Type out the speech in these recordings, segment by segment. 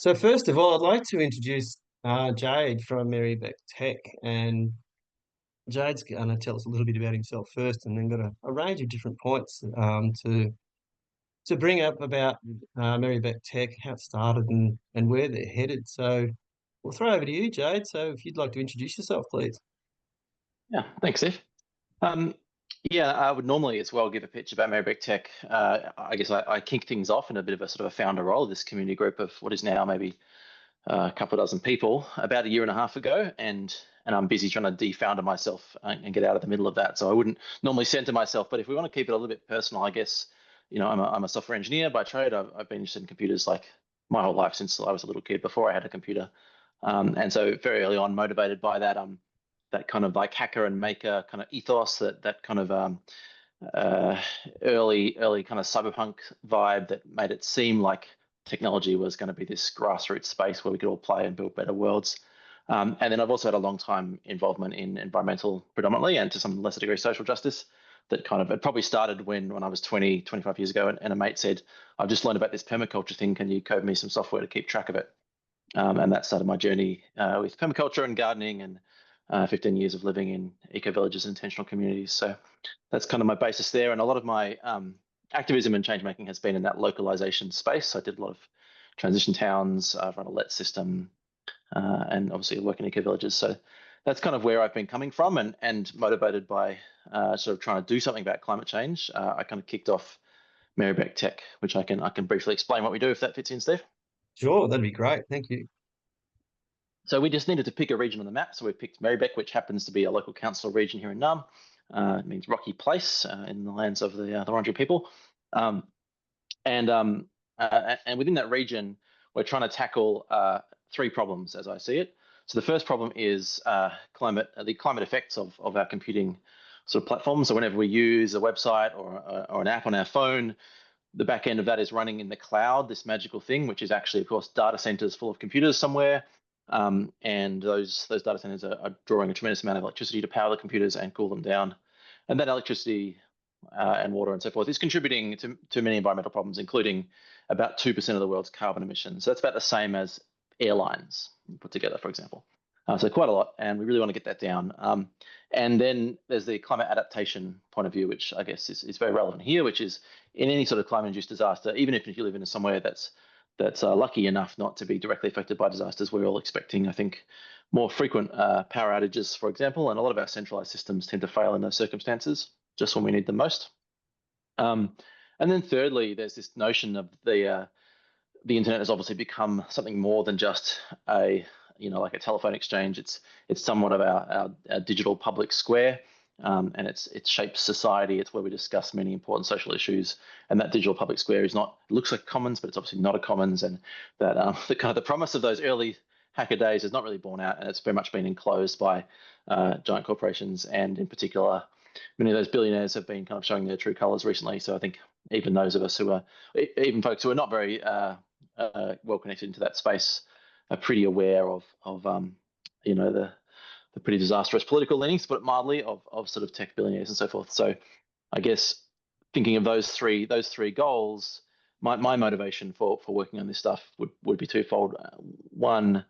So first of all, I'd like to introduce Jade from Merri-bek Tech, and Jade's going to tell us a little bit about himself first, and then got a range of different points to bring up about Merri-bek Tech, how it started, and where they're headed. So we'll throw over to you, Jade. So if you'd like to introduce yourself, please. Yeah, thanks, Steve. Um, yeah, I would normally as well give a pitch about Merri-bek Tech. I guess I kick things off in a bit of a sort of a founder role of this community group of what is now maybe a couple of dozen people about a year and a half ago, and I'm busy trying to defounder myself and get out of the middle of that. So I wouldn't normally center myself, but if we want to keep it a little bit personal, I guess I'm a software engineer by trade. I've been interested in computers like my whole life since I was a little kid before I had a computer, and so very early on motivated by that kind of like hacker and maker kind of ethos, that kind of uh, early kind of cyberpunk vibe that made it seem like technology was going to be this grassroots space where we could all play and build better worlds. And then I've also had a long time involvement in environmental predominantly, and to some lesser degree social justice. That kind of, it probably started when I was 25 years ago, and a mate said, I've just learned about this permaculture thing. Can you code me some software to keep track of it? And that started my journey with permaculture and gardening, and 15 years of living in eco villages and intentional communities. So that's kind of my basis there. And a lot of my activism and change making has been in that localization space. So I did a lot of transition towns, I've run a let system, and obviously work in eco villages. So that's kind of where I've been coming from, and motivated by sort of trying to do something about climate change. I kind of kicked off Merri-bek Tech, which I can briefly explain what we do if that fits in, Steve. Sure, that'd be great. Thank you. So we just needed to pick a region on the map. So we picked Merri-bek, which happens to be a local council region here in Naarm. It means rocky place in the lands of the Wurundjeri people. Um, and within that region, we're trying to tackle three problems as I see it. So the first problem is the climate effects of our computing sort of platforms. So whenever we use a website or an app on our phone, the back end of that is running in the cloud, this magical thing, which is actually, of course, data centers full of computers somewhere. And those data centers are drawing a tremendous amount of electricity to power the computers and cool them down. And that electricity and water and so forth is contributing to many environmental problems, including about 2% of the world's carbon emissions. So that's about the same as airlines put together, for example. So quite a lot, and we really want to get that down. And then there's the climate adaptation point of view, which I guess is very relevant here, which is in any sort of climate-induced disaster, even if you live in somewhere that's lucky enough not to be directly affected by disasters, we're all expecting, I think, more frequent power outages, for example, and a lot of our centralized systems tend to fail in those circumstances, just when we need them most. And then thirdly, there's this notion of the internet has obviously become something more than just like a telephone exchange. It's somewhat of our digital public square, and it shapes society. It's where we discuss many important social issues. And that digital public square it looks like a commons, but it's obviously not a commons. And that the promise of those early hacker days is not really borne out, and it's very much been enclosed by giant corporations, and in particular, many of those billionaires have been kind of showing their true colors recently. So I think even those of us even folks who are not very well connected into that space are pretty aware of the pretty disastrous political leanings, to put it mildly, of sort of tech billionaires and so forth. So I guess thinking of those three goals, my motivation for working on this stuff would be twofold. One,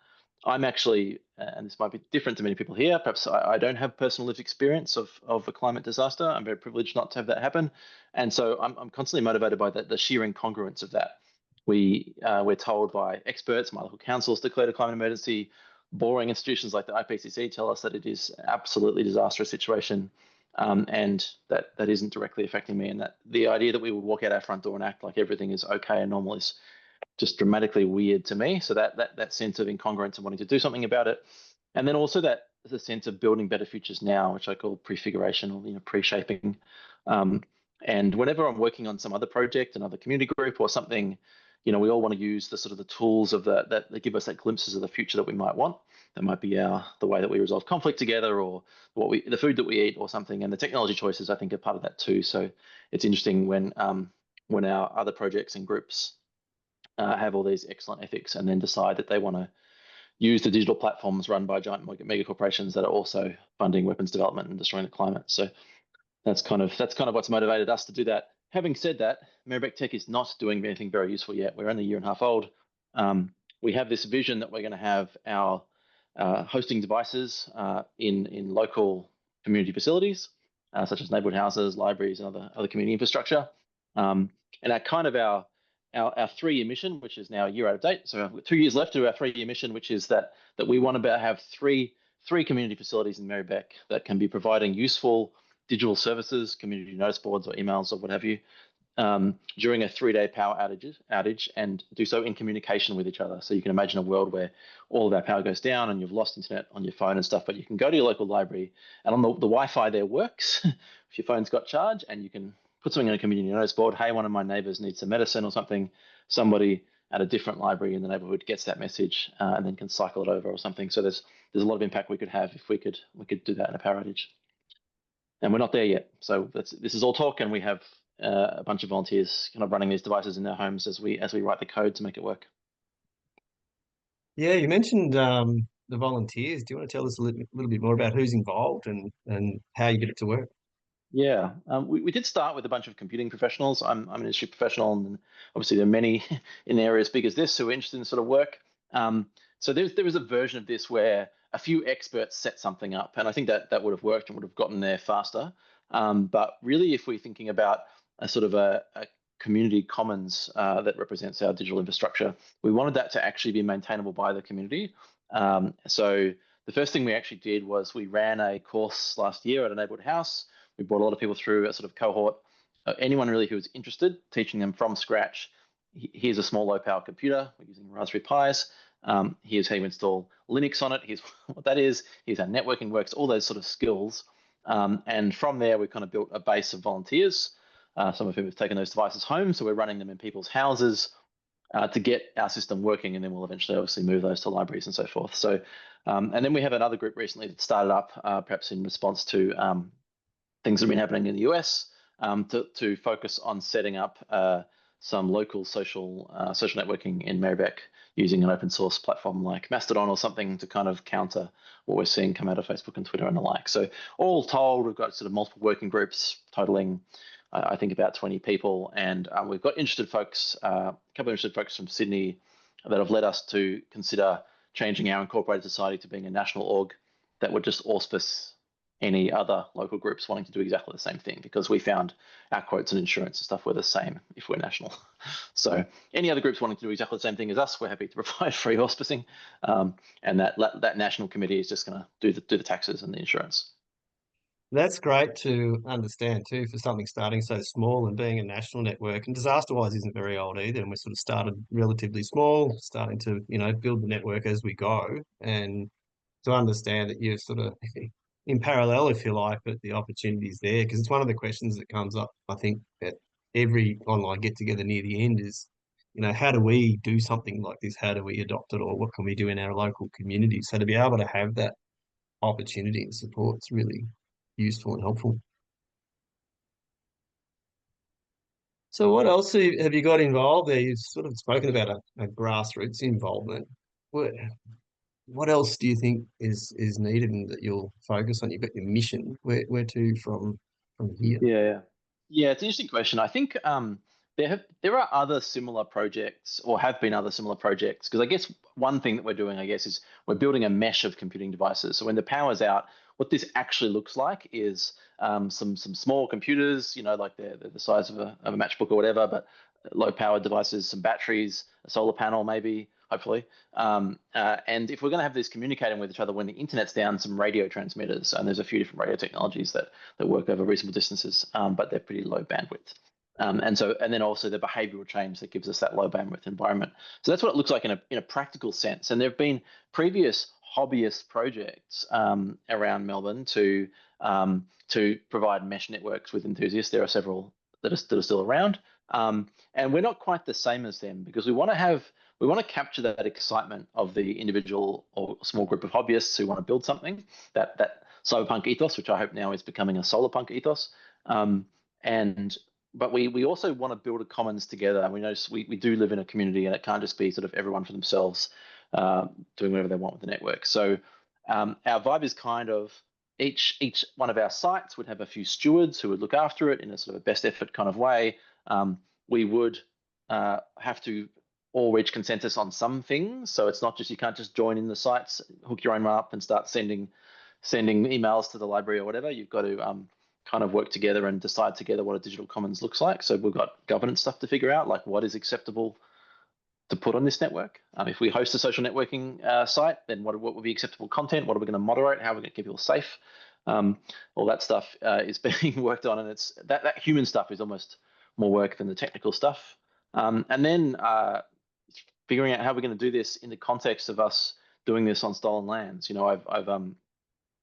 I'm actually, and this might be different to many people here, perhaps I don't have personal lived experience of a climate disaster. I'm very privileged not to have that happen. And so I'm constantly motivated by the sheer incongruence of that. We're told by experts, my local councils declared a climate emergency. Boring institutions like the IPCC tell us that it is absolutely disastrous situation, and that isn't directly affecting me. And that the idea that we would walk out our front door and act like everything is okay and normal is just dramatically weird to me. So that sense of incongruence and wanting to do something about it, and then also that the sense of building better futures now, which I call prefiguration or pre-shaping. And whenever I'm working on some other project, another community group or something, we all want to use the sort of the tools of that give us that glimpses of the future that we might want. That might be the way that we resolve conflict together, or the food that we eat, or something. And the technology choices, I think, are part of that too. So it's interesting when our other projects and groups have all these excellent ethics, and then decide that they want to use the digital platforms run by giant mega corporations that are also funding weapons development and destroying the climate. So that's kind of what's motivated us to do that. Having said that, Merri-bek Tech is not doing anything very useful yet. We're only a year and a half old. we have this vision that we're going to have our hosting devices in local community facilities, such as neighborhood houses, libraries, and other community infrastructure. And our 3-year mission, which is now a year out of date, so we've got 2 years left to our 3-year mission, which is that we want to have three community facilities in Merri-bek that can be providing useful digital services, community notice boards or emails or what have you, during a 3-day power outage, and do so in communication with each other. So you can imagine a world where all of our power goes down and you've lost internet on your phone and stuff, but you can go to your local library and on the Wi-Fi there works if your phone's got charge, and you can put something in a community notice board. Hey, one of my neighbors needs some medicine or something. Somebody at a different library in the neighborhood gets that message and then can cycle it over or something. So there's a lot of impact we could have if we could do that in a power outage. And we're not there yet. So this is all talk, and we have a bunch of volunteers kind of running these devices in their homes as we write the code to make it work. Yeah, you mentioned the volunteers. Do you want to tell us a little bit more about who's involved and how you get it to work? Yeah, we did start with a bunch of computing professionals. I'm an industry professional, and obviously there are many in areas big as this who are interested in sort of work. So there was a version of this where a few experts set something up, and I think that would have worked and would have gotten there faster. But really, if we're thinking about a sort of a community commons that represents our digital infrastructure, we wanted that to actually be maintainable by the community. So the first thing we actually did was we ran a course last year at a neighborhood house. We brought a lot of people through a sort of cohort. Anyone really who was interested, teaching them from scratch. Here's a small low power computer. We're using Raspberry Pis. Here's how you install Linux on it. Here's what that is. Here's how networking works, all those sort of skills. And from there, we kind of built a base of volunteers, some of whom have taken those devices home. So we're running them in people's houses to get our system working. And then we'll eventually obviously move those to libraries and so forth. So, and then we have another group recently that started up perhaps in response to things that have been happening in the US to focus on setting up some local social networking in Merri-bek using an open source platform like Mastodon or something to kind of counter what we're seeing come out of Facebook and Twitter and the like. So all told, we've got sort of multiple working groups totaling, I think, about 20 people, and we've got interested folks, a couple of interested folks from Sydney that have led us to consider changing our incorporated society to being a national org that would just auspice any other local groups wanting to do exactly the same thing, because we found our quotes and insurance and stuff were the same if we're national. So any other groups wanting to do exactly the same thing as us, we're happy to provide free auspicing, and that national committee is just going to do the taxes and the insurance. That's great to understand too, for something starting so small and being a national network. And DisasterWISE isn't very old either, and we sort of started relatively small, starting to build the network as we go, and to understand that you're sort of in parallel, if you like, but the opportunities there, because it's one of the questions that comes up, I think, at every online get together near the end is, how do we do something like this? How do we adopt it, or what can we do in our local community? So to be able to have that opportunity and support is really useful and helpful. So what else have you got involved there? You've sort of spoken about a grassroots involvement. What what else do you think is needed and that you'll focus on? You've got your mission. Where to from here? Yeah, it's an interesting question. I think there are other similar projects, or have been other similar projects, because I guess one thing that we're doing, I guess, is we're building a mesh of computing devices. So when the power's out, what this actually looks like is some small computers, like they're the size of a matchbook or whatever, but low powered devices, some batteries, a solar panel maybe, hopefully. And if we're going to have these communicating with each other when the internet's down, some radio transmitters, and there's a few different radio technologies that work over reasonable distances, but they're pretty low bandwidth. And then also the behavioral change that gives us that low bandwidth environment. So that's what it looks like in a practical sense. And there have been previous hobbyist projects around Melbourne to provide mesh networks with enthusiasts. There are several that are still around, and we're not quite the same as them, because we want to capture that excitement of the individual or small group of hobbyists who want to build something, that cyberpunk ethos, which I hope now is becoming a solarpunk ethos. But we also want to build a commons together. And we notice we do live in a community, and it can't just be sort of everyone for themselves doing whatever they want with the network. So our vibe is kind of each one of our sites would have a few stewards who would look after it in a sort of a best effort kind of way. We would have to all reach consensus on some things. So it's not just, you can't just join in the sites, hook your own one up and start sending emails to the library or whatever. You've got to kind of work together and decide together what a digital commons looks like. So we've got governance stuff to figure out, like what is acceptable to put on this network. If we host a social networking site, then what would be acceptable content? What are we going to moderate? How are we going to keep people safe? All that stuff is being worked on, and it's that human stuff is almost more work than the technical stuff. And then figuring out how we're going to do this in the context of us doing this on stolen lands. I'm a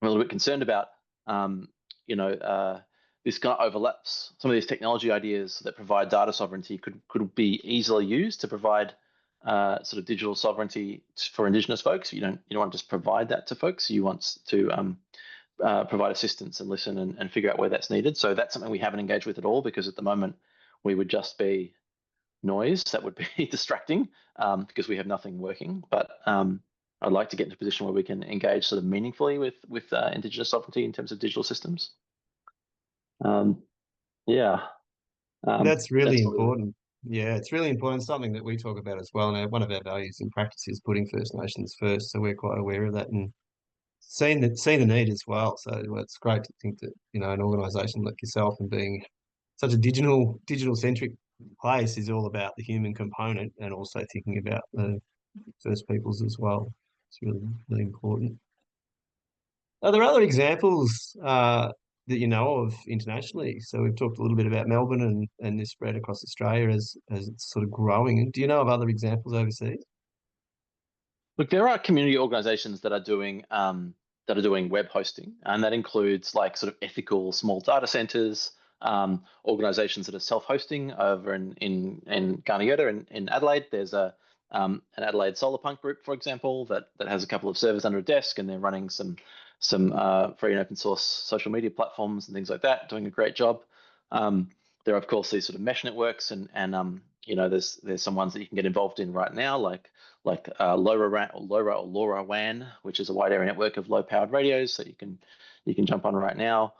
little bit concerned about this kind of overlaps. Some of these technology ideas that provide data sovereignty could be easily used to provide sort of digital sovereignty for Indigenous folks. You don't want to just provide that to folks. You want to provide assistance and listen and figure out where that's needed. So that's something we haven't engaged with at all, because at the moment we would just be noise that would be distracting because we have nothing working. But I'd like to get into a position where we can engage sort of meaningfully with Indigenous sovereignty in terms of digital systems. That's really important. Yeah, it's really important. Something that we talk about as well. And one of our values in practice is putting First Nations first. So we're quite aware of that and seeing the need as well. So it's great to think that, an organisation like yourself and being such a digital centric place is all about the human component and also thinking about the First Peoples as well. It's really, really important. Are there other examples that you know of internationally? So we've talked a little bit about Melbourne and this spread across Australia as it's sort of growing. Do you know of other examples overseas? Look, there are community organizations that are doing web hosting, and that includes like sort of ethical small data centers, organizations that are self-hosting over in Garniota in Adelaide. There's an Adelaide Solar Punk group, for example, that has a couple of servers under a desk, and they're running some free and open source social media platforms and things like that, doing a great job. There are of course these sort of mesh networks, and there's some ones that you can get involved in right now, like LoRaWAN, which is a wide area network of low powered radios that you can jump on right now.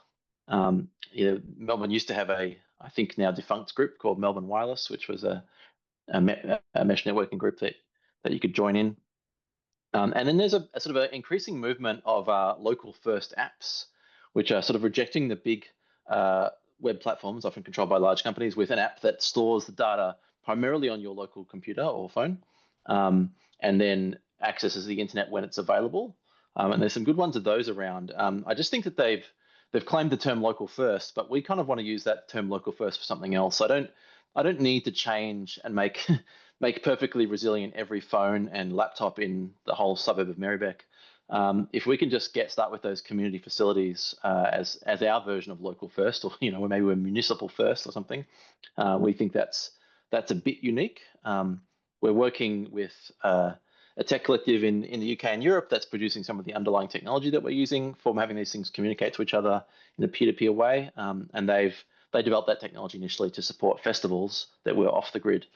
Melbourne used to have I think now defunct group called Melbourne Wireless, which was a mesh networking group that you could join in. And then there's a sort of an increasing movement of local first apps, which are sort of rejecting the big web platforms, often controlled by large companies, with an app that stores the data primarily on your local computer or phone, and then accesses the internet when it's available. And there's some good ones of those around. I just think that they've claimed the term local first, but we kind of want to use that term local first for something else. I don't need to change and make perfectly resilient every phone and laptop in the whole suburb of Merri-bek. If we can just start with those community facilities as our version of local first, or maybe we're municipal first or something, we think that's a bit unique. We're working with a tech collective in the UK and Europe that's producing some of the underlying technology that we're using for having these things communicate to each other in a peer-to-peer way, and they developed that technology initially to support festivals that were off the grid.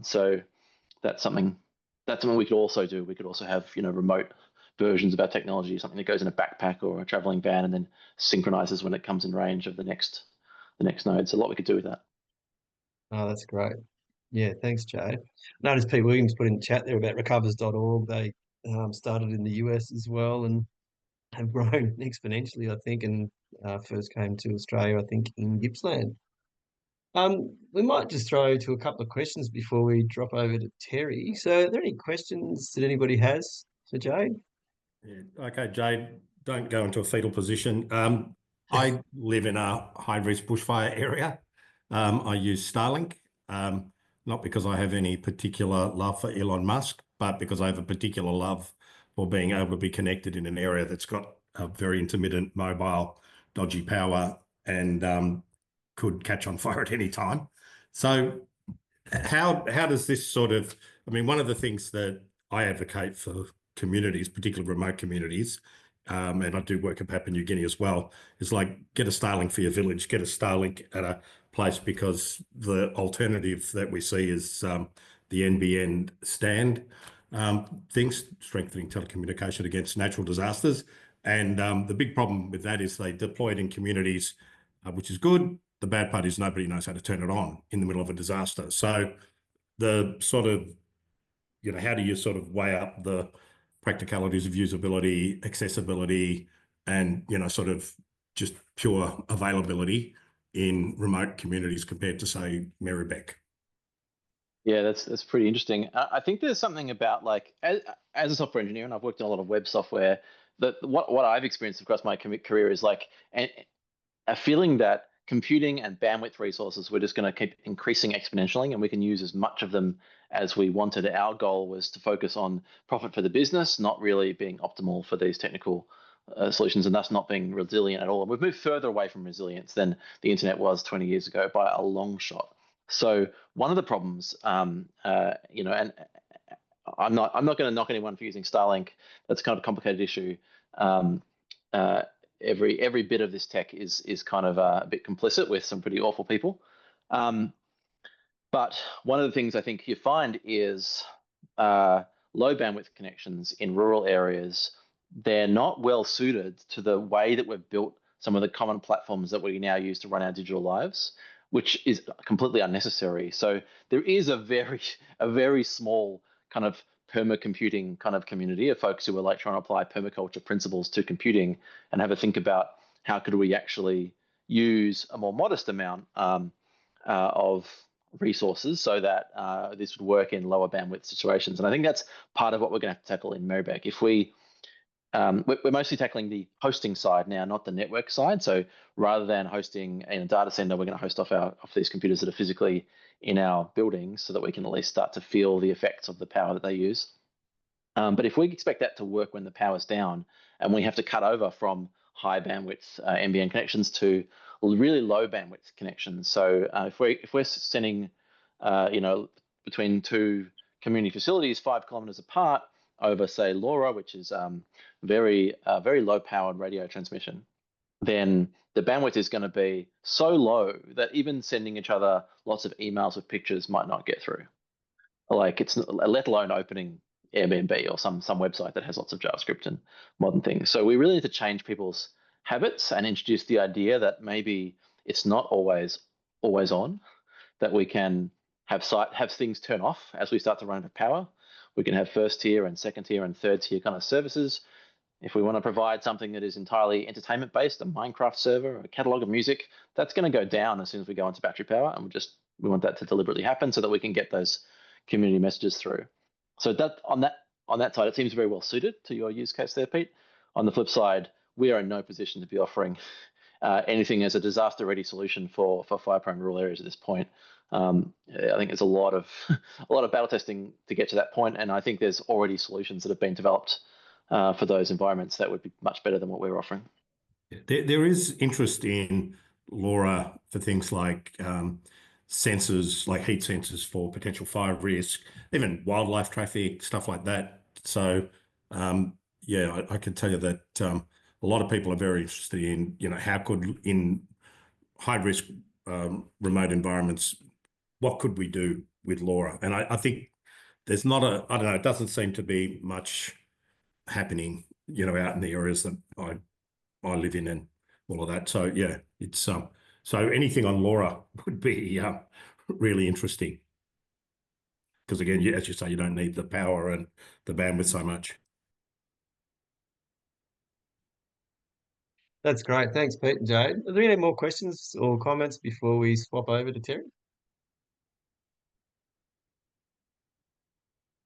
So that's something we could also do. We could also have remote versions of our technology, something that goes in a backpack or a traveling van and then synchronizes when it comes in range of the next node. So a lot we could do with that. Oh, that's great. Yeah, thanks, Jade. Noticed Pete Williams put in the chat there about recovers.org. They started in the US as well and have grown exponentially, I think, and first came to Australia, I think, in Gippsland. We might just throw to a couple of questions before we drop over to Terry. So are there any questions that anybody has for Jade? Yeah. Okay, Jade, don't go into a fetal position. I live in a high-risk bushfire area. I use Starlink, not because I have any particular love for Elon Musk, but because I have a particular love for being able to be connected in an area that's got a very intermittent, mobile, dodgy power, and could catch on fire at any time. So how does this sort of, one of the things that I advocate for communities, particularly remote communities, and I do work in Papua New Guinea as well, is like get a Starlink for your village, get a Starlink at a place, because the alternative that we see is the NBN stand things, strengthening telecommunication against natural disasters. And the big problem with that is they deploy it in communities, which is good. The bad part is nobody knows how to turn it on in the middle of a disaster. So the sort of how do you sort of weigh up the practicalities of usability, accessibility, and, sort of just pure availability in remote communities compared to, say, Merri-bek? Yeah, that's pretty interesting. I think there's something about, like, as a software engineer, and I've worked on a lot of web software, that what I've experienced across my career is like a feeling that computing and bandwidth resources were just going to keep increasing exponentially, and we can use as much of them as we wanted. Our goal was to focus on profit for the business, not really being optimal for these technical solutions, and thus not being resilient at all. And we've moved further away from resilience than the internet was 20 years ago by a long shot. So one of the problems, and I'm not going to knock anyone for using Starlink. That's kind of a complicated issue. Every bit of this tech is kind of a bit complicit with some pretty awful people. But one of the things I think you find is low bandwidth connections in rural areas. They're not well suited to the way that we've built some of the common platforms that we now use to run our digital lives, which is completely unnecessary. So there is a very small kind of perma-computing kind of community of folks who are like trying to apply permaculture principles to computing and have a think about how could we actually use a more modest amount of resources so that this would work in lower bandwidth situations. And I think that's part of what we're going to have to tackle in Merri-bek. If we're mostly tackling the hosting side now, not the network side. So rather than hosting in a data center, we're going to host off these computers that are physically in our buildings so that we can at least start to feel the effects of the power that they use. But if we expect that to work when the power's down, and we have to cut over from high bandwidth NBN connections to really low bandwidth connections. So if we're sending between two community facilities 5 kilometers apart over, say, LoRa, which is very low powered radio transmission, then the bandwidth is going to be so low that even sending each other lots of emails with pictures might not get through. Like, it's let alone opening Airbnb or some website that has lots of JavaScript and modern things. So we really need to change people's habits and introduce the idea that maybe it's not always on, that we can have things turn off as we start to run out of power. We can have first tier and second tier and third tier kind of services. If we want to provide something that is entirely entertainment based, a Minecraft server, a catalog of music, that's going to go down as soon as we go into battery power, and we want that to deliberately happen so that we can get those community messages through. So that on that side, it seems very well suited to your use case there, Pete. On the flip side, we are in no position to be offering anything as a disaster-ready solution for fire-prone rural areas at this point. I think there's a lot of battle testing to get to that point, and I think there's already solutions that have been developed for those environments that would be much better than what we're offering. There is interest in LoRa for things like sensors, like heat sensors for potential fire risk, even wildlife traffic, stuff like that. So, I can tell you that a lot of people are very interested in, how could, in high risk remote environments, what could we do with LoRa? And I think there's not I don't know, it doesn't seem to be much happening, out in the areas that I live in and all of that. So yeah, it's so anything on LoRa would be really interesting, because again, as you say, you don't need the power and the bandwidth so much. That's great. Thanks, Pete and Jade. Are there any more questions or comments before we swap over to Terry?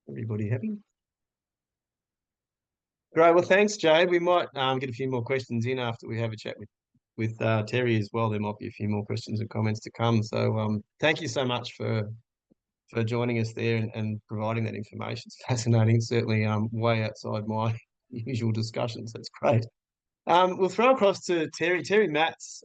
Everybody happy? Great. Well, thanks, Jade. We might get a few more questions in after we have a chat with Terry as well. There might be a few more questions and comments to come. So thank you so much for joining us there and providing that information. It's fascinating. It's certainly way outside my usual discussions. That's great. We'll throw across to Terry. Terry Matz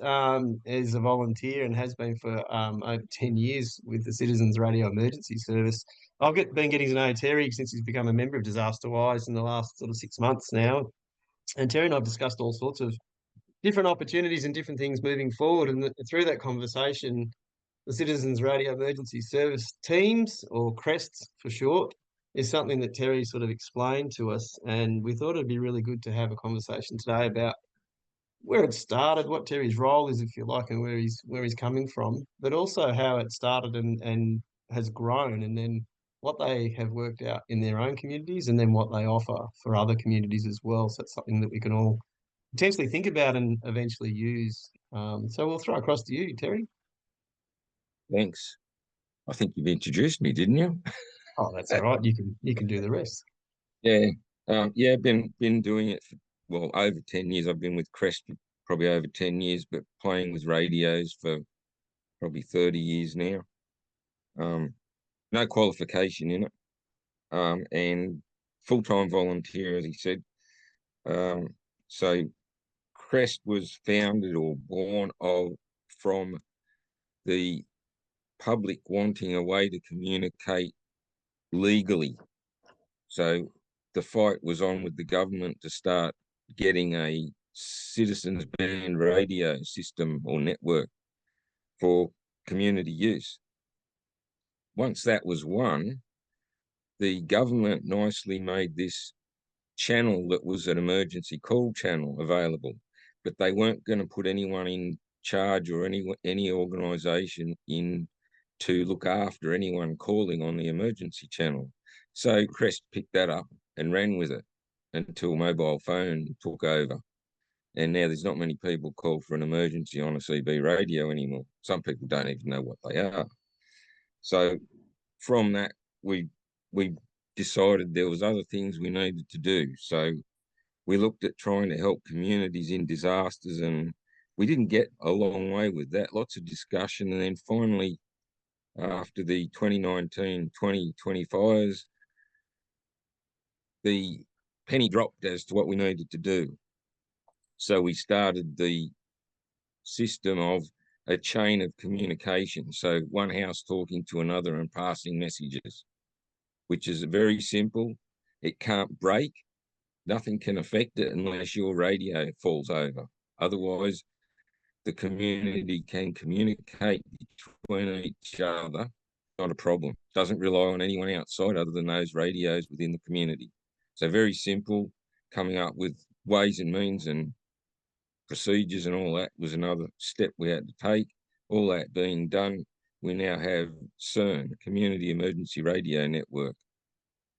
is a volunteer and has been for over 10 years with the Citizens Radio Emergency Service. I've been getting to know Terry since he's become a member of DisasterWISE in the last sort of 6 months now. And Terry and I have discussed all sorts of different opportunities and different things moving forward. And through that conversation, the Citizens Radio Emergency Service teams, or Crest for short, is something that Terry sort of explained to us. And we thought it'd be really good to have a conversation today about where it started, what Terry's role is, if you like, and where he's coming from, but also how it started and has grown, and then what they have worked out in their own communities and then what they offer for other communities as well. So it's something that we can all potentially think about and eventually use. So we'll throw across to you, Terry. Thanks. I think you've introduced me, didn't you? Oh, that's all right. You can do the rest. Yeah. Yeah, been doing it for, well, over 10 years. I've been with Crest for probably over 10 years, but playing with radios for probably 30 years now. No qualification in it. And full-time volunteer, as he said. So Crest was founded or born from the public wanting a way to communicate legally. So the fight was on with the government to start getting a citizens band radio system or network for community use. Once that was won, the government nicely made this channel that was an emergency call channel available, but they weren't going to put anyone in charge or any organisation in to look after anyone calling on the emergency channel. So Crest picked that up and ran with it until mobile phone took over. And now there's not many people call for an emergency on a CB radio anymore. Some people don't even know what they are. So from that, we decided there was other things we needed to do. So we looked at trying to help communities in disasters, and we didn't get a long way with that. Lots of discussion. And then finally, after the 2019-2020 fires, the penny dropped as to what we needed to do. So we started the system of a chain of communication. So one house talking to another and passing messages, which is very simple. It can't break. Nothing can affect it unless your radio falls over. Otherwise, the community can communicate between each other. Not a problem. Doesn't rely on anyone outside other than those radios within the community. So very simple. Coming up with ways and means and procedures and all that was another step we had to take. All that being done, we now have CERN, Community Emergency Radio Network,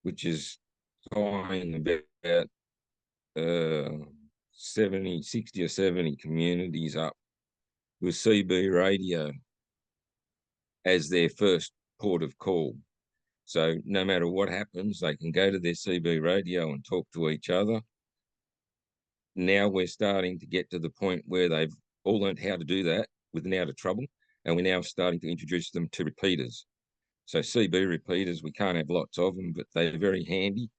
which is tying about 60 or 70 communities up with CB radio as their first port of call. So no matter what happens, they can go to their CB radio and talk to each other. Now we're starting to get to the point where they've all learned how to do that without a trouble, and we're now starting to introduce them to repeaters. So CB repeaters, we can't have lots of them, but they're very handy,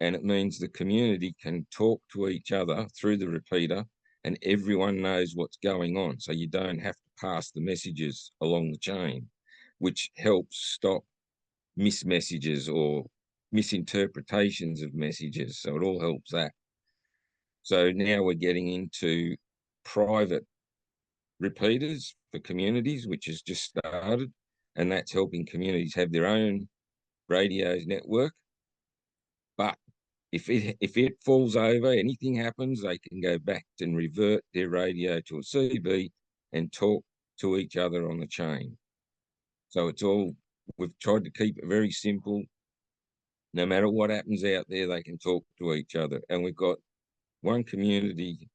and it means the community can talk to each other through the repeater, and everyone knows what's going on. So you don't have to pass the messages along the chain, which helps stop mismessages or misinterpretations of messages. So it all helps that. So now we're getting into private repeaters for communities, which has just started, and that's helping communities have their own radios network. But if it falls over, anything happens, they can go back and revert their radio to a CB and talk to each other on the chain. So it's all, we've tried to keep it very simple. No matter what happens out there, they can talk to each other. And we've got one community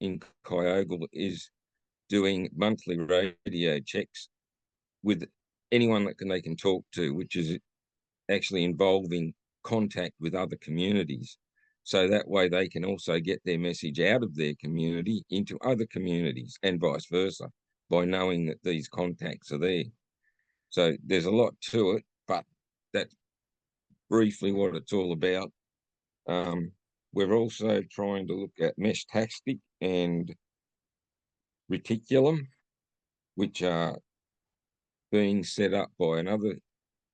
in Kyogle is doing monthly radio checks with anyone that they can talk to, which is actually involving contact with other communities. So that way they can also get their message out of their community into other communities and vice versa by knowing that these contacts are there. So there's a lot to it, but that's briefly what it's all about. We're also trying to look at mesh tactic and reticulum, which are being set up by another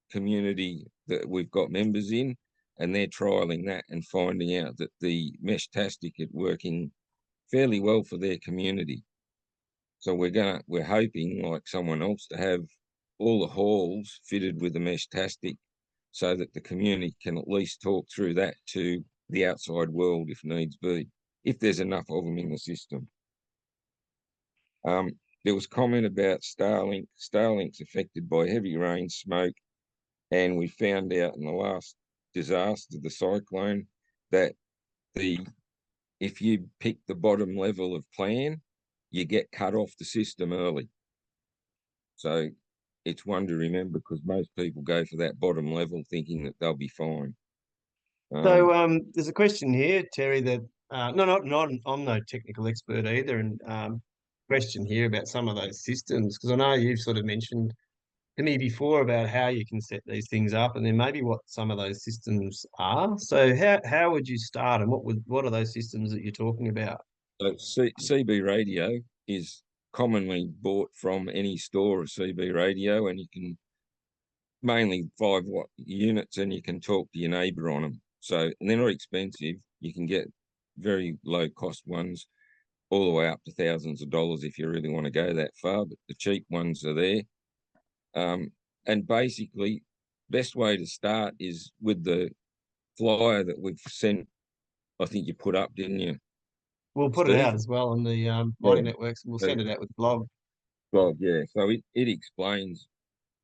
community that we've got members in, and they're trialing that and finding out that the mesh tactic is working fairly well for their community. So we're hoping, like someone else, to have all the halls fitted with the mesh tactic so that the community can at least talk through that to the outside world if needs be, if there's enough of them in the system. There was comment about Starlink. Starlink's affected by heavy rain, smoke, And we found out in the last disaster, the cyclone, that if you pick the bottom level of plan, you get cut off the system early. So it's one to remember, because most people go for that bottom level thinking that they'll be fine. So there's a question here, Terry, that I'm no technical expert either, and question here about some of those systems, because I know you've sort of mentioned to me before about how you can set these things up, and then maybe what some of those systems are. So how would you start, and what are those systems that you're talking about? So CB radio is commonly bought from any store of CB radio, and you can mainly 5-watt units, and you can talk to your neighbour on them. So, and they're not expensive. You can get very low cost ones all the way up to thousands of dollars if you really want to go that far, but the cheap ones are there. And basically, best way to start is with the flyer that we've sent. I think you put up, didn't you? We'll put it out as well on the Mighty Networks, and we'll send it out with the blog. Blog, yeah. So it explains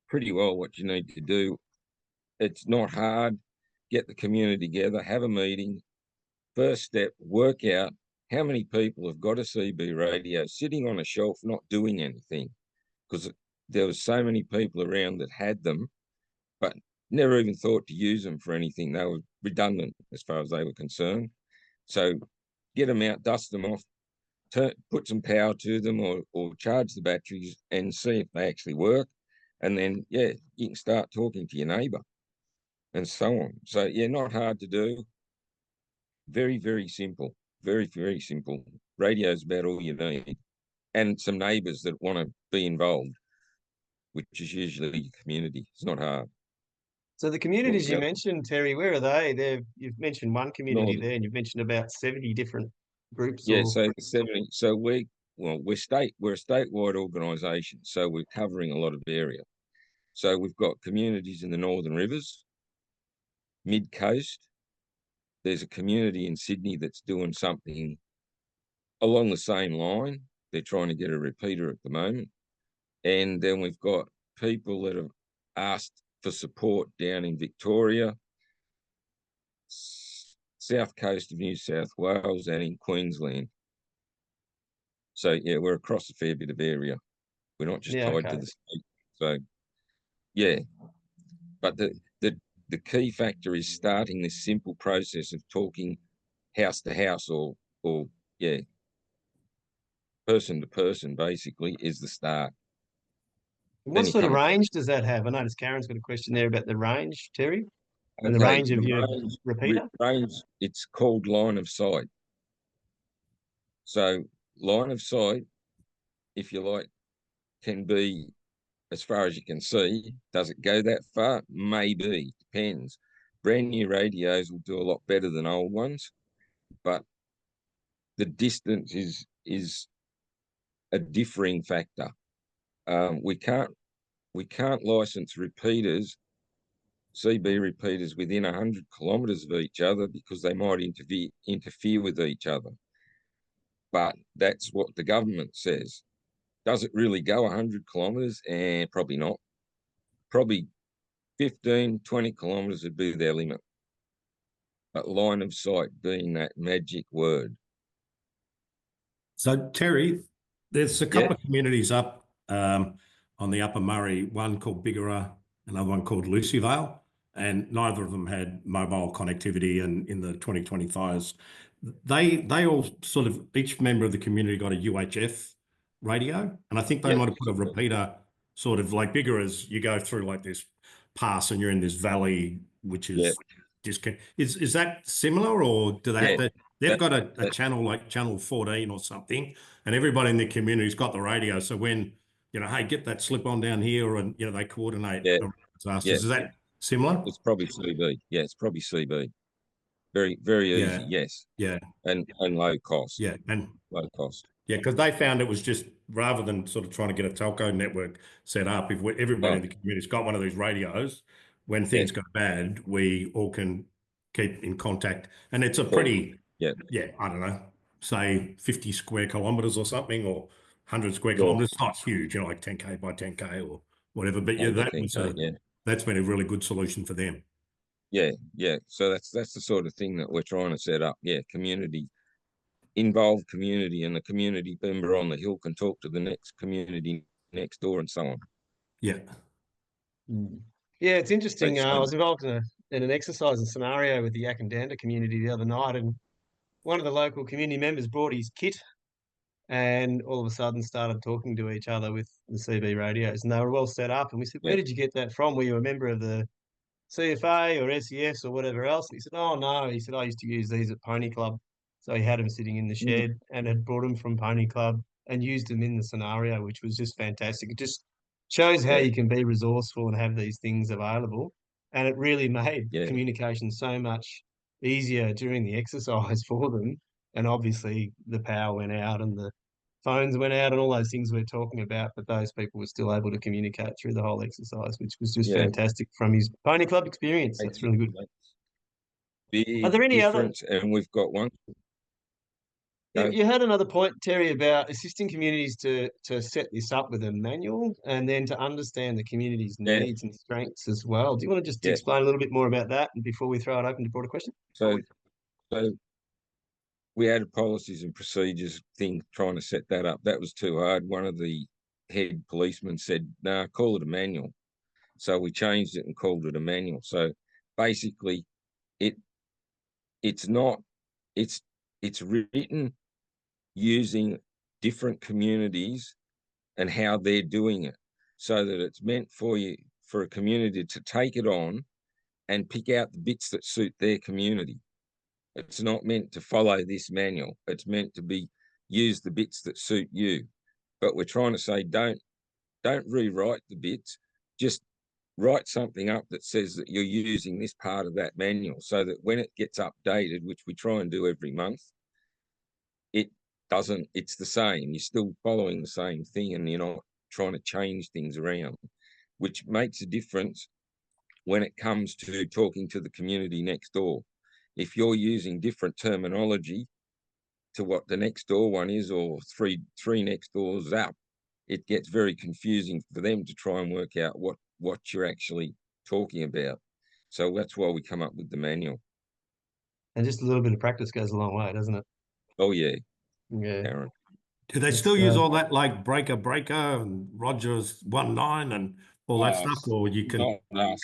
pretty well what you need to do. It's not hard. Get the community together, have a meeting. First step, work out how many people have got a CB radio sitting on a shelf not doing anything, because there was so many people around that had them, but never even thought to use them for anything. They were redundant as far as they were concerned. So get them out, dust them off, put some power to them, or charge the batteries and see if they actually work. And then, yeah, you can start talking to your neighbour and so on. So, yeah, not hard to do. Very, very simple. Very, very simple. Radio's about all you need. And some neighbours that want to be involved, which is usually your community. It's not hard. So the communities you mentioned, Terry, where are they? You've mentioned one community there, and you've mentioned about 70 different groups. Yeah, so 70. So we're a statewide organisation, so we're covering a lot of area. So we've got communities in the Northern Rivers, mid-coast. There's a community in Sydney that's doing something along the same line. They're trying to get a repeater at the moment. And then we've got people that have asked for support down in Victoria, south coast of New South Wales, and in Queensland. So, yeah, we're across a fair bit of area. We're not just tied to the state. So, yeah. But the key factor is starting this simple process of talking house to house, or yeah, person to person, basically, is the start. What sort of range does that have? I noticed Karen's got a question there about the range, Terry, and the range of your repeater. It's called line of sight. So line of sight, if you like, can be as far as you can see. Does it go that far? Maybe, depends. Brand new radios will do a lot better than old ones, but the distance is a differing factor. We can't license repeaters, CB repeaters, within 100 kilometres of each other, because they might interfere with each other. But that's what the government says. Does it really go 100 kilometres? Probably not. Probably 15, 20 kilometres would be their limit. But line of sight being that magic word. So, Terry, there's a couple of communities up on the Upper Murray, one called Bigara, another one called Lucyvale, and neither of them had mobile connectivity. And in the 2020 fires, they all sort of, each member of the community got a UHF radio, and I think they might have put a repeater, sort of like Bigara's. You go through like this pass, and you're in this valley, which is is that similar, or do they have to? They've got a channel like channel 14 or something, and everybody in the community's got the radio. So when, hey, get that slip on down here, and, they coordinate disasters. Is that similar? It's probably CB. Yeah, it's probably CB. Very, very easy, yes. Yeah. And low cost. Yeah, and low cost. Yeah, because they found it was just, rather than sort of trying to get a telco network set up, if everybody in the community's got one of these radios, when things go bad, we all can keep in contact. And it's a pretty, I don't know, say 50 square kilometres or something, or 100 square kilometres. It's not huge, like 10K by 10K or whatever. But that was that's been a really good solution for them. Yeah, yeah. So that's the sort of thing that we're trying to set up. Yeah, community, involved community, and the community member on the hill can talk to the next community next door and so on. Yeah. Yeah, it's interesting. I So, was involved in an exercise and scenario with the Yakandanda community the other night, and one of the local community members brought his kit and all of a sudden started talking to each other with the CB radios, and they were well set up. And we said, yeah, "Where did you get that from? Were you a member of the CFA or SES or whatever else?" And he said, "Oh no," he said, "I used to use these at Pony Club." So he had them sitting in the shed and had brought them from Pony Club and used them in the scenario, which was just fantastic. It just shows how yeah, you can be resourceful and have these things available. And it really made yeah, communication so much easier during the exercise for them. And obviously the power went out and the phones went out and all those things we're talking about, but those people were still able to communicate through the whole exercise, which was just yeah. fantastic from his Pony Club experience. That's really good. Are Big there any other? difference, and we've got one. You had another point, Terry, about assisting communities to set this up with a manual and then to understand the community's Yeah, needs and strengths as well. Do you want to just yeah. explain a little bit more about that and before we throw it open to broader questions? So we had a policies and procedures thing trying to set that up. That was too hard. One of the head policemen said, "Nah, call it a manual." So we changed it and called it a manual. So basically, it it's not it's it's written using different communities and how they're doing it, so that it's meant for a community to take it on and pick out the bits that suit their community. It's not meant to follow this manual. It's meant to be use the bits that suit you. But we're trying to say don't rewrite the bits. Just write something up that says that you're using this part of that manual, so that when it gets updated, which we try and do every month, it doesn't, it's the same. You're still following the same thing and you're not trying to change things around, which makes a difference when it comes to talking to the community next door. If you're using different terminology to what the next door one is, or three next doors up, it gets very confusing for them to try and work out what you're actually talking about. So that's why we come up with the manual. And just a little bit of practice goes a long way, doesn't it? Oh yeah, Yeah. Aaron. Do they That's still use great. all that, like breaker and Rogers 19 and all that stuff, or you can? Not us.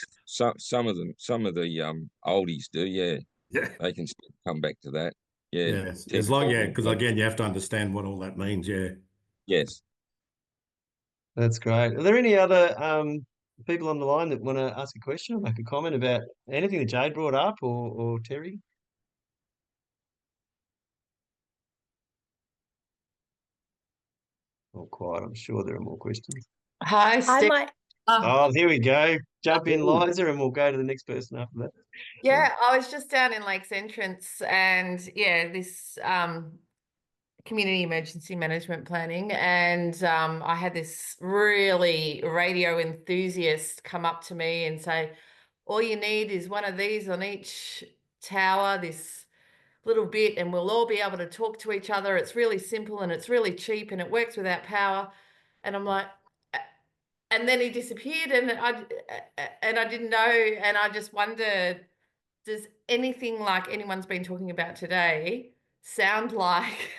Some of them, some of the oldies do. Yeah, Yeah. they can still come back to that. Yeah, Yeah, as long, yeah, because yeah. again, you have to understand what all that means. Yeah. Yes. That's great. Are there any other people on the line that want to ask a question or make a comment about anything that Jade brought up or Terry? All quiet. I'm sure there are more questions. Hi, I Steve. might, Oh, here we go. Jump in, Liza, and we'll go to the next person after that. Yeah, I was just down in Lakes Entrance and this community emergency management planning, and I had this really radio enthusiast come up to me and say, all you need is one of these on each tower, this little bit, and we'll all be able to talk to each other. It's really simple and it's really cheap and it works without power. And I'm like, and then he disappeared, and I didn't know, and I just wondered, does anything like anyone's been talking about today sound like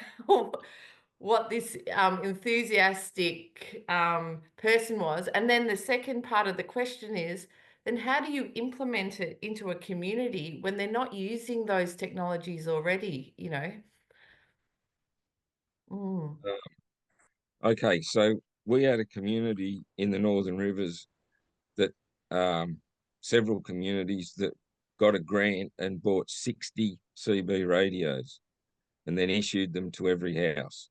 what this enthusiastic person was? And then the second part of the question is, then how do you implement it into a community when they're not using those technologies already, you know? Okay, so we had a community in the Northern Rivers that several communities that got a grant and bought 60 CB radios and then issued them to every house.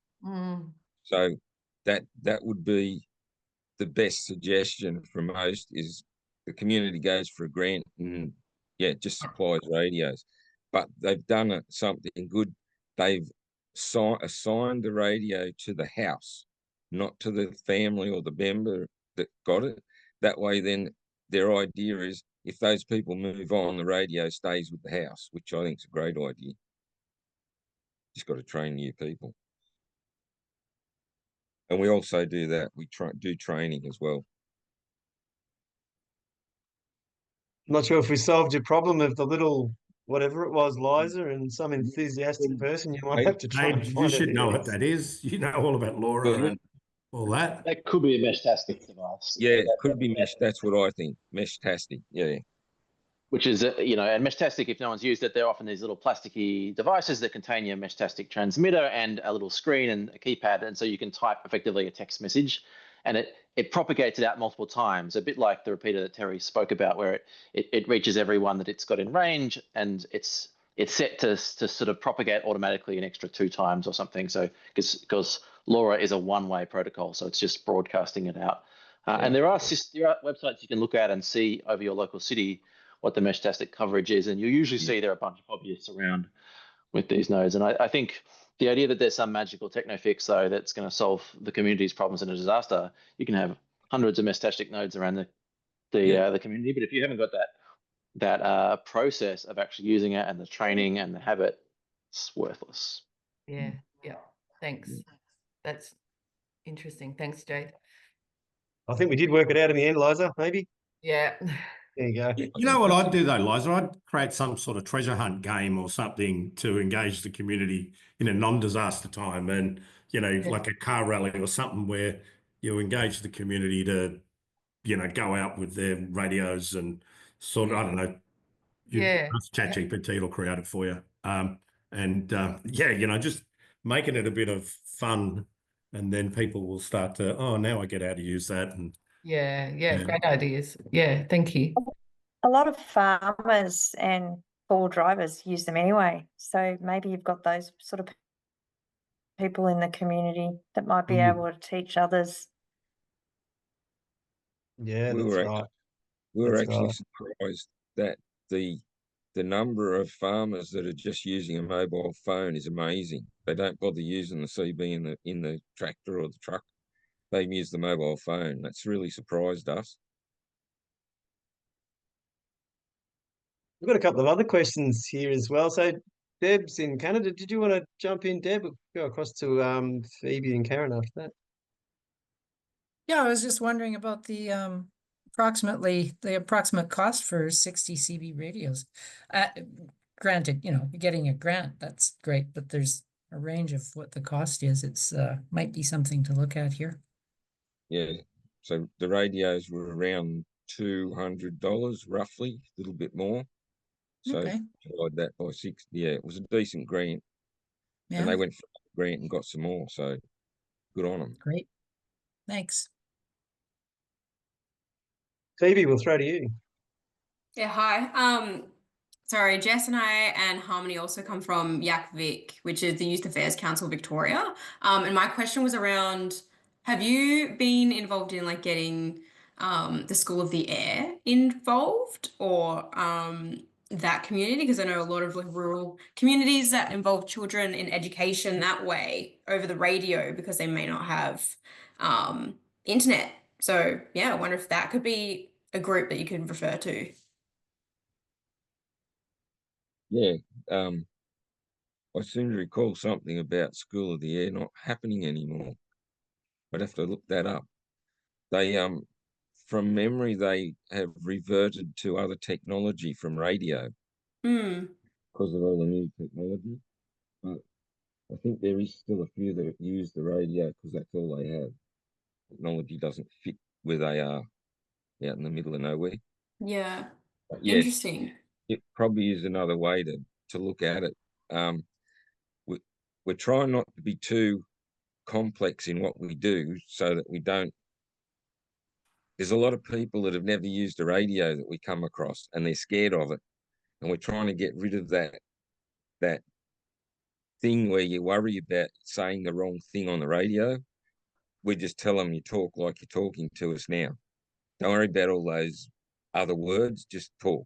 So that would be the best suggestion for most, is the community goes for a grant and just supplies radios. But they've done something good. They've assigned the radio to the house, not to the family or the member that got it. That way, then their idea is, if those people move on, the radio stays with the house, which I think is a great idea. Just got to train new people. And we also do that. We do training as well. not sure if we solved your problem of the little whatever it was, Liza, and some enthusiastic person. You might have to try and Dave, you find out should who know it what is. that is. You know all about LoRa and all that. That could be a mesh-tastic device. Yeah, it could be mesh. That's what I think. Mesh-tastic. Yeah. Which is, and Meshtastic, if no one's used it, they're often these little plasticky devices that contain your Meshtastic transmitter and a little screen and a keypad. And so you can type effectively a text message and it propagates it out multiple times, a bit like the repeater that Terry spoke about, where it reaches everyone that it's got in range, and it's set to sort of propagate automatically an extra 2 times or something. So because LoRa is a one-way protocol, so it's just broadcasting it out. And there are websites you can look at and see over your local city what the Meshtastic coverage is, and you usually see there are a bunch of hobbyists around with these nodes. And I think the idea that there's some magical techno fix though that's going to solve the community's problems in a disaster, you can have hundreds of Meshtastic nodes around the community, but if you haven't got that process of actually using it and the training and the habit, it's worthless. Yeah. Thanks. That's interesting. Thanks, Jade. I think we did work it out in the end, Liza, maybe. Yeah. There you go. You know what I'd do though, Liza? I'd create some sort of treasure hunt game or something to engage the community in a non-disaster time, and like a car rally or something where you engage the community to, go out with their radios and sort of, I don't know, ask ChatGPT, it'll create it for you. Just making it a bit of fun, and then people will start to, oh, now I get how to use that. And yeah, great ideas. Yeah, thank you. A lot of farmers and poor drivers use them anyway. So maybe you've got those sort of people in the community that might be able to teach others. Yeah, We that's were right. We were That's actually right. surprised that the number of farmers that are just using a mobile phone is amazing. They don't bother using the CB in the tractor or the truck. They use the mobile phone. That's really surprised us. We've got a couple of other questions here as well. So Deb's in Canada. Did you want to jump in, Deb? We'll go across to Phoebe and Karen after that. Yeah, I was just wondering about the approximate cost for 60 CB radios. Granted, you're getting a grant, that's great, but there's a range of what the cost is. It's might be something to look at here. Yeah. So the radios were around $200 roughly, a little bit more. So Okay. divide that by 6. Yeah, it was a decent grant. Yeah, And they went for a grant and got some more. So good on them. great. Thanks. Phoebe, we'll throw to you. Yeah, hi. Sorry, Jess and I and Harmony also come from YAC-VIC, which is the Youth Affairs Council Victoria. And my question was around, have you been involved in getting the School of the Air involved, or that community? Because I know a lot of rural communities that involve children in education that way over the radio because they may not have internet. So yeah, I wonder if that could be a group that you can refer to. Yeah. I seem to recall something about School of the Air not happening anymore. I'd have to look that up. They from memory they have reverted to other technology from radio because of all the new technology. But I think there is still a few that use the radio because that's all they have. Technology doesn't fit where they are out in the middle of nowhere. Yeah. But yes, Interesting. it probably is another way to look at it. We're trying not to be too complex in what we do so that we don't. There's a lot of people that have never used a radio that we come across and they're scared of it. And we're trying to get rid of that thing where you worry about saying the wrong thing on the radio. We just tell them you talk like you're talking to us now. Don't worry about all those other words, just talk.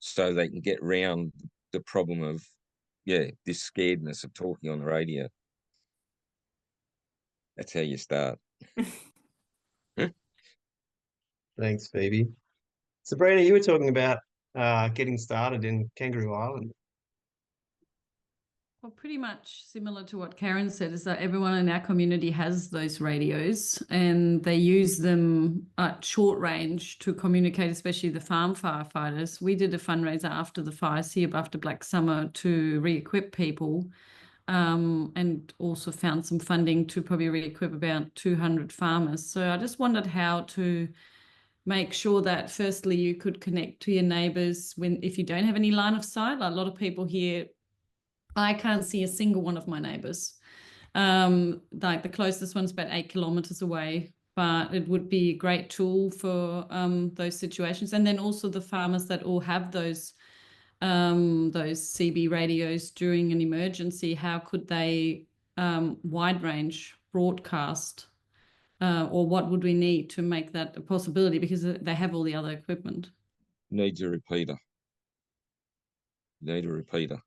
So they can get around the problem of, this scaredness of talking on the radio. That's how you start. Thanks, Phoebe. Sabrina, you were talking about getting started in Kangaroo Island. Well, pretty much similar to what Karen said, is that everyone in our community has those radios and they use them at short range to communicate, especially the farm firefighters. We did a fundraiser after the fires here, after Black Summer, to re-equip people, and also found some funding to probably re-equip about 200 farmers. So I just wondered how to make sure that firstly you could connect to your neighbours if you don't have any line of sight. A lot of people here, I can't see a single one of my neighbours. Like the closest one's about 8 kilometres away, but it would be a great tool for those situations. And then also the farmers that all have those CB radios during an emergency, how could they wide range broadcast, or what would we need to make that a possibility, because they have all the other equipment? Needs a repeater. Need a repeater.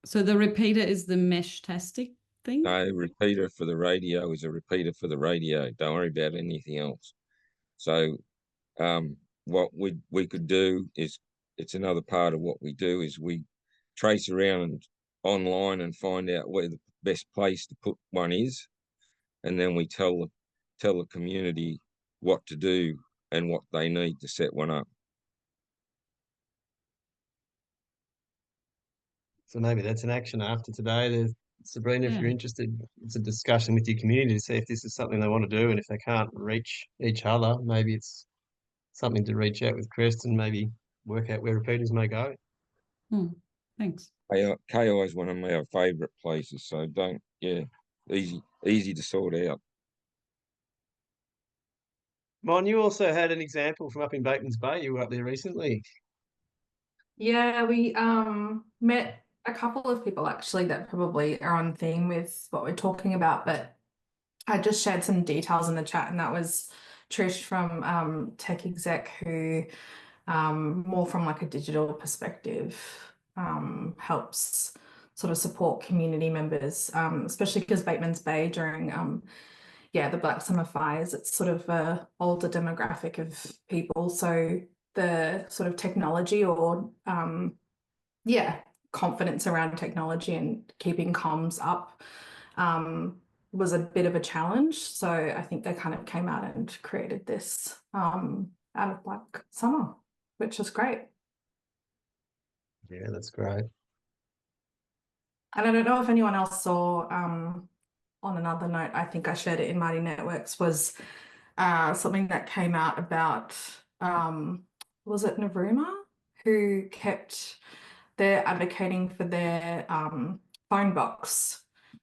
So the repeater is the mesh-tastic thing? No, repeater for the radio is a repeater for the radio. Don't worry about anything else. So what we could do is, it's another part of what we do, is we trace around online and find out where the best place to put one is, and then we tell the community what to do and what they need to set one up. So maybe that's an action after today. Sabrina, if Yeah. you're interested, it's a discussion with your community to see if this is something they want to do, and if they can't reach each other, maybe it's something to reach out with Crest and maybe work out where repeaters may go. Thanks. KI is one of my favourite places, so easy to sort out. Mon, you also had an example from up in Bateman's Bay. You were up there recently. Yeah, we met a couple of people actually that probably are on theme with what we're talking about, but I just shared some details in the chat, and that was Trish from Tech Exec, who more from like a digital perspective helps sort of support community members, especially because Bateman's Bay during the Black Summer fires, it's sort of a older demographic of people, so the sort of technology or confidence around technology and keeping comms up was a bit of a challenge. So I think they kind of came out and created this out of Black Summer, which is great. Yeah, that's great. And I don't know if anyone else saw, on another note, I think I shared it in Mighty Networks, was something that came out about, was it Narooma, who they're advocating for their phone box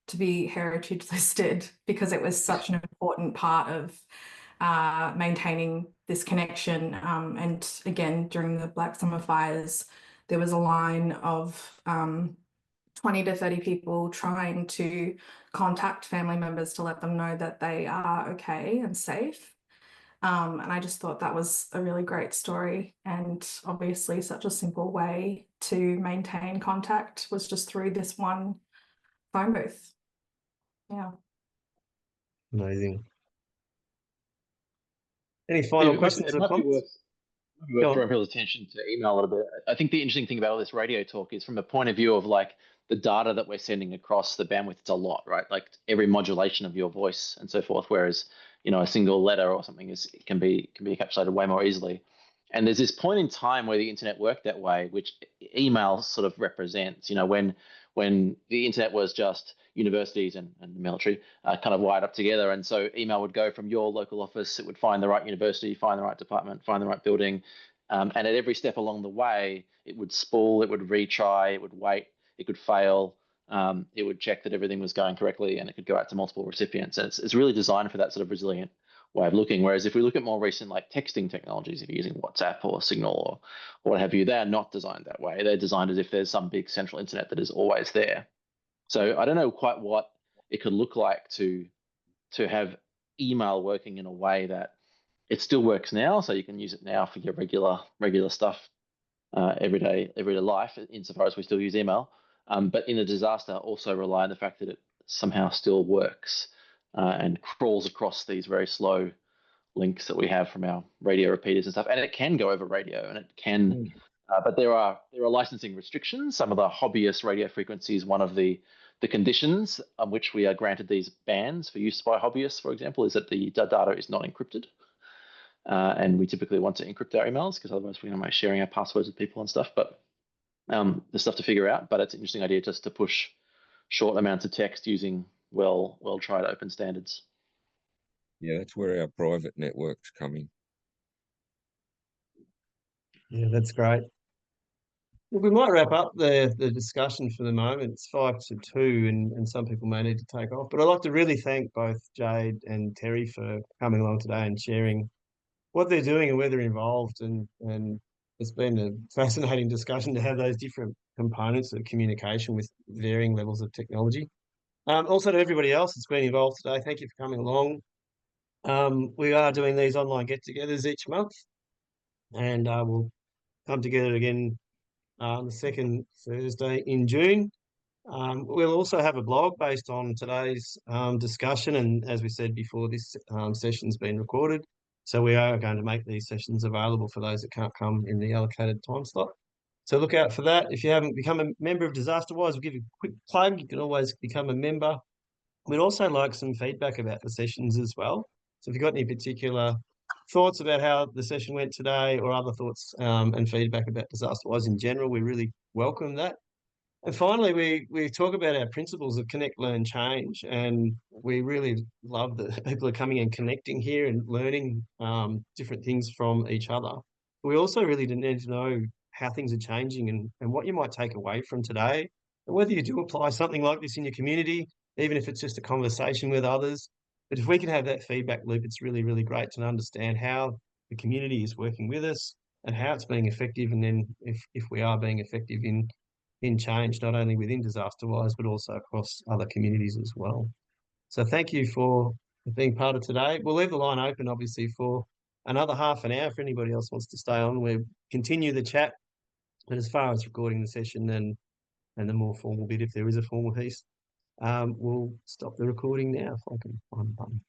to be heritage listed, because it was such an important part of maintaining this connection. And again, during the Black Summer fires, there was a line of 20 to 30 people trying to contact family members to let them know that they are okay and safe. And I just thought that was a really great story, and obviously such a simple way to maintain contact was just through this one phone booth. Yeah. Amazing. Any final questions or comments? Worth drawing people's attention to email a little bit. I think the interesting thing about all this radio talk is from a point of view of like the data that we're sending across the bandwidth. It's a lot, right? Like every modulation of your voice and so forth. Whereas, you know, a single letter or something can be encapsulated way more easily. And there's this point in time where the internet worked that way, which email sort of represents. You know, when the internet was just universities and the military kind of wired up together, and so email would go from your local office, it would find the right university, find the right department, find the right building, and at every step along the way, it would spool, it would retry, it would wait, it could fail, it would check that everything was going correctly, and it could go out to multiple recipients. And it's really designed for that sort of resilient way of looking. Whereas if we look at more recent like texting technologies, if you're using WhatsApp or Signal or what have you, they're not designed that way. They're designed as if there's some big central internet that is always there. So I don't know quite what it could look like to have email working in a way that it still works now, so you can use it now for your regular stuff, everyday life, insofar as we still use email. But in a disaster, also rely on the fact that it somehow still works and crawls across these very slow links that we have from our radio repeaters and stuff. And it can go over radio, and it can, but there are licensing restrictions. Some of the hobbyist radio frequencies, one of the the conditions on which we are granted these bans for use by hobbyists, for example, is that the data is not encrypted. And we typically want to encrypt our emails because otherwise we're not sharing our passwords with people and stuff. But there's stuff to figure out. But it's an interesting idea just to push short amounts of text using well-tried open standards. Yeah, that's where our private networks come in. Yeah, that's great. Well, we might wrap up the discussion for the moment. It's 5 to 2 and some people may need to take off. But I'd like to really thank both Jade and Terry for coming along today and sharing what they're doing and where they're involved. And it's been a fascinating discussion to have those different components of communication with varying levels of technology. Also to everybody else that's been involved today, thank you for coming along. We are doing these online get-togethers each month, and we'll come together again the second Thursday in June. We'll also have a blog based on today's discussion, and as we said before, this session's been recorded, so we are going to make these sessions available for those that can't come in the allocated time slot. So look out for that. If you haven't become a member of DisasterWISE, we'll give you a quick plug. You can always become a member. We'd also like some feedback about the sessions as well. So if you've got any particular thoughts about how the session went today, or other thoughts and feedback about DisasterWISE in general, we really welcome that. And finally, we talk about our principles of connect, learn, change, and we really love that people are coming and connecting here and learning different things from each other. We also really need to know how things are changing and what you might take away from today, and whether you do apply something like this in your community, even if it's just a conversation with others. But if we can have that feedback loop, it's really, really great to understand how the community is working with us and how it's being effective, and then if we are being effective in change, not only within DisasterWISE, but also across other communities as well. So thank you for being part of today. We'll leave the line open, obviously, for another half an hour if anybody else wants to stay on. We'll continue the chat, but as far as recording the session and the more formal bit, if there is a formal piece, we'll stop the recording now if I can find the button.